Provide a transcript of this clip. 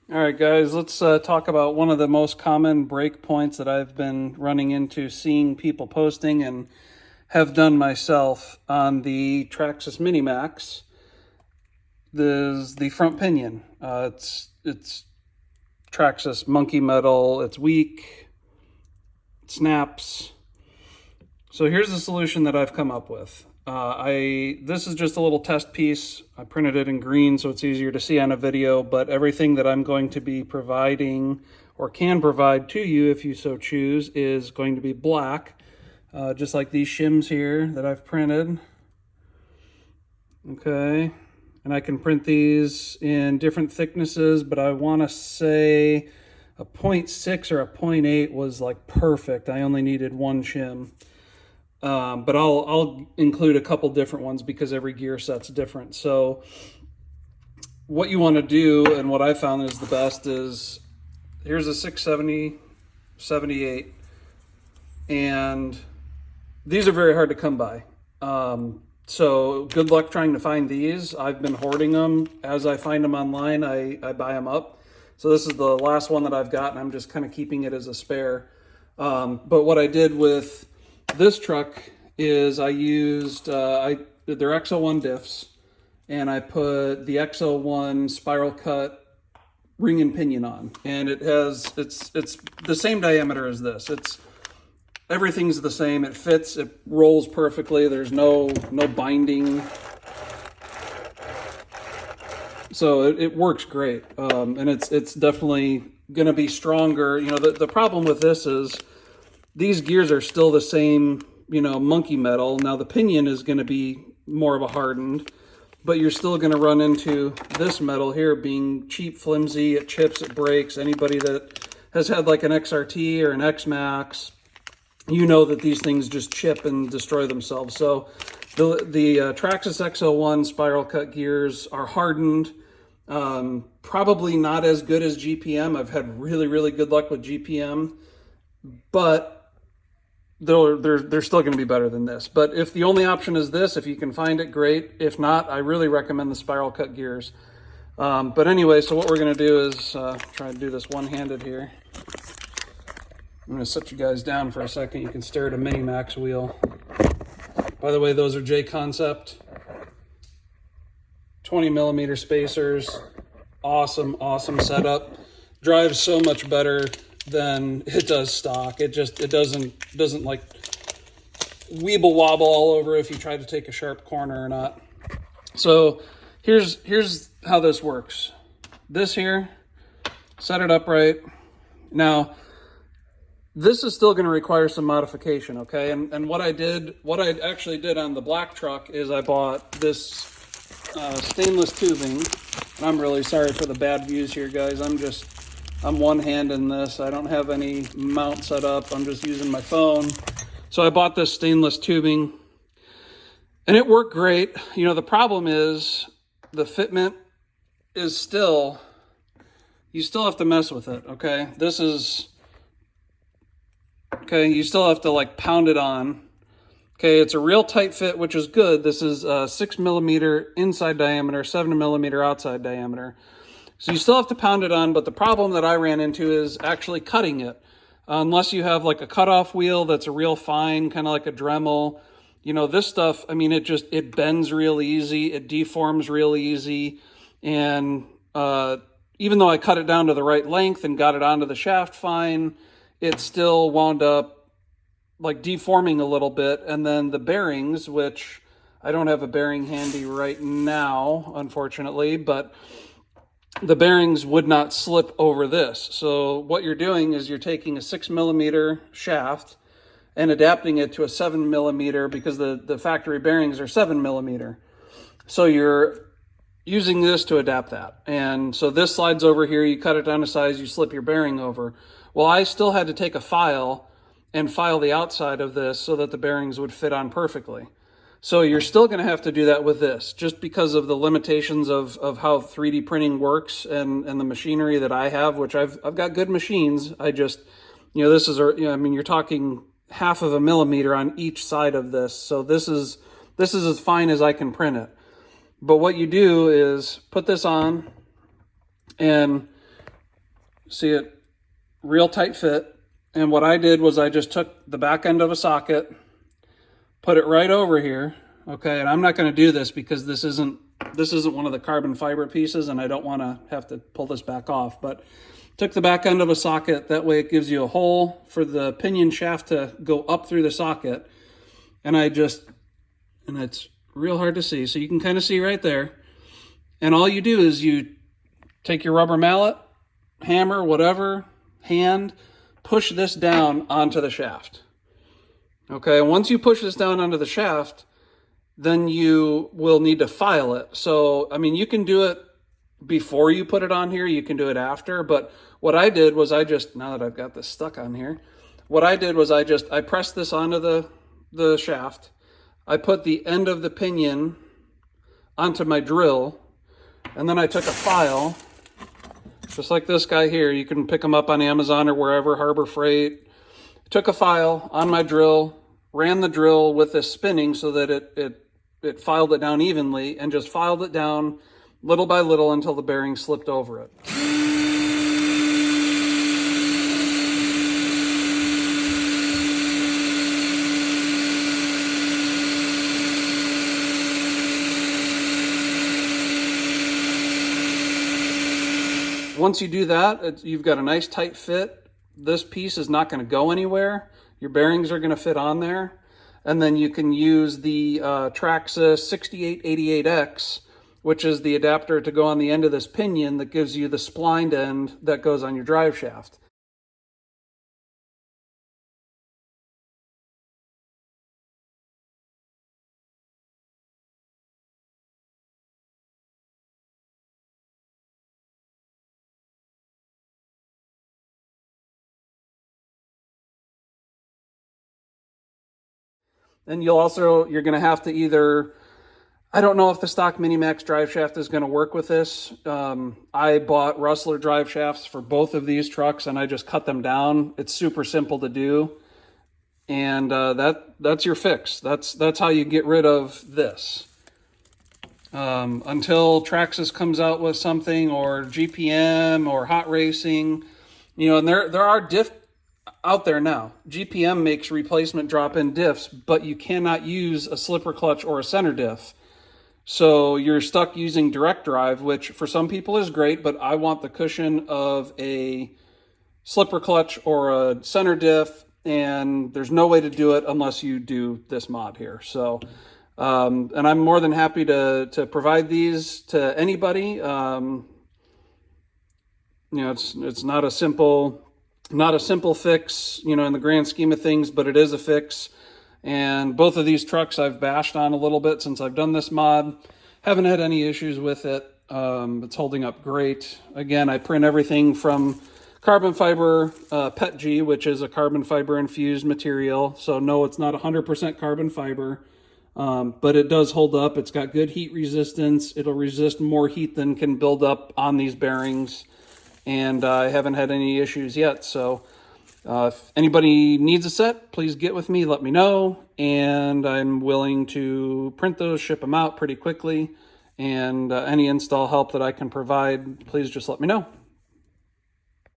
All right, guys, let's talk about one of the most common break points that I've been running into, seeing people posting and have done myself on the Traxxas Mini-Maxx. This is the front pinion. It's Traxxas monkey metal. It's weak. It snaps. So here's the solution that I've come up with. This is just a little test piece. I printed it in green so it's easier to see on a video, but everything that I'm going to be providing or can provide to you if you so choose is going to be black, just like these shims here that I've printed. Okay, and I can print these in different thicknesses, but I want to say a 0.6 or a 0.8 was like perfect. I only needed one shim. But I'll include a couple different ones because every gear set's different. So what you want to do, and what I found is the best, is here's a 670, 78, and these are very hard to come by. So good luck trying to find these. I've been hoarding them. As I find them online, I buy them up. So this is the last one that I've got, and I'm just kind of keeping it as a spare. But what I did with this truck is I used their XO1 diffs, and I put the XO1 spiral cut ring and pinion on, and it's the same diameter as this. Everything's the same. It fits. It rolls perfectly. There's no binding, so it works great. And it's definitely going to be stronger. You know, the problem with this is these gears are still the same, monkey metal. Now the pinion is going to be more of a hardened, but you're still going to run into this metal here being cheap, flimsy. It chips, it breaks. Anybody that has had like an XRT or an X-Max, you know that these things just chip and destroy themselves. So the Traxxas XO1 spiral cut gears are hardened. Probably not as good as GPM. I've had really, really good luck with GPM, but they're still going to be better than this. But if the only option is this, if you can find it, great. If not, I really recommend the spiral cut gears. But anyway, so what we're going to do is try to do this one-handed here. I'm going to set you guys down for a second. You can stare at a Mini-Maxx wheel. By the way, those are J-Concept 20 millimeter spacers. Awesome setup. Drives so much better than it does stock. It doesn't like weeble wobble all over if you try to take a sharp corner or not. So here's how this works. This here, set it upright. Now this is still going to require some modification, okay? And what I actually did on the black truck is I bought this stainless tubing. And I'm really sorry for the bad views here, guys. I'm one-handing this. I don't have any mount set up. I'm just using my phone. So I bought this stainless tubing, and it worked great. The problem is the fitment is you still have to mess with it, okay? You still have to like pound it on. Okay, it's a real tight fit, which is good. This is 6 millimeter inside diameter, 7 millimeter outside diameter. So you still have to pound it on, but the problem that I ran into is actually cutting it. Unless you have like a cutoff wheel that's a real fine, kind of like a Dremel. This stuff, I mean, it bends real easy, it deforms real easy. And even though I cut it down to the right length and got it onto the shaft fine, it still wound up like deforming a little bit. And then the bearings, which I don't have a bearing handy right now, unfortunately, but the bearings would not slip over this. So what you're doing is you're taking a 6 millimeter shaft and adapting it to a 7 millimeter because the factory bearings are 7 millimeter. So you're using this to adapt that. And so this slides over here, you cut it down to size, you slip your bearing over. Well, I still had to take a file and file the outside of this so that the bearings would fit on perfectly. So you're still going to have to do that with this, just because of the limitations of how 3D printing works and the machinery that I have, which I've got good machines. I just, this is, you're talking half of a millimeter on each side of this. So this is as fine as I can print it. But what you do is put this on, and See it, real tight fit. And what I did was I just took the back end of a socket, put it right over here. Okay, and I'm not going to do this because this isn't one of the carbon fiber pieces, and I don't want to have to pull this back off. But took the back end of a socket. That way, it gives you a hole for the pinion shaft to go up through the socket. And it's real hard to see, so you can kind of see right there. And all you do is you take your rubber mallet, hammer, whatever, hand, push this down onto the shaft. Okay, and once you push this down onto the shaft, then you will need to file it. So, I mean, you can do it before you put it on here, you can do it after, but what I did was now that I've got this stuck on here, what I did was I pressed this onto the shaft. I put the end of the pinion onto my drill, and then I took a file, just like this guy here. You can pick them up on Amazon or wherever, Harbor Freight. Took a file on my drill, ran the drill with this spinning so that it filed it down evenly, and just filed it down little by little until the bearing slipped over it. Once you do that, you've got a nice tight fit. This piece is not going to go anywhere. Your bearings are going to fit on there. And then you can use the Traxxas 6888X, which is the adapter to go on the end of this pinion that gives you the splined end that goes on your drive shaft. And you're going to have to either, I don't know if the stock Mini-Maxx drive shaft is going to work with this. I bought Rustler drive shafts for both of these trucks, and I just cut them down. It's super simple to do. And that's your fix. That's how you get rid of this. Until Traxxas comes out with something, or GPM or Hot Racing, and there are diff out there now. GPM makes replacement drop-in diffs, but you cannot use a slipper clutch or a center diff. So you're stuck using direct drive, which for some people is great, but I want the cushion of a slipper clutch or a center diff, and there's no way to do it unless you do this mod here. So, and I'm more than happy to provide these to anybody. It's not a simple fix, in the grand scheme of things, but it is a fix. And both of these trucks I've bashed on a little bit since I've done this mod. Haven't had any issues with it. It's holding up great. Again, I print everything from carbon fiber PETG, which is a carbon fiber infused material. So no, it's not 100% carbon fiber, but it does hold up. It's got good heat resistance. It'll resist more heat than can build up on these bearings. And I haven't had any issues yet. So if anybody needs a set, please get with me, let me know. And I'm willing to print those, ship them out pretty quickly. And any install help that I can provide, please just let me know.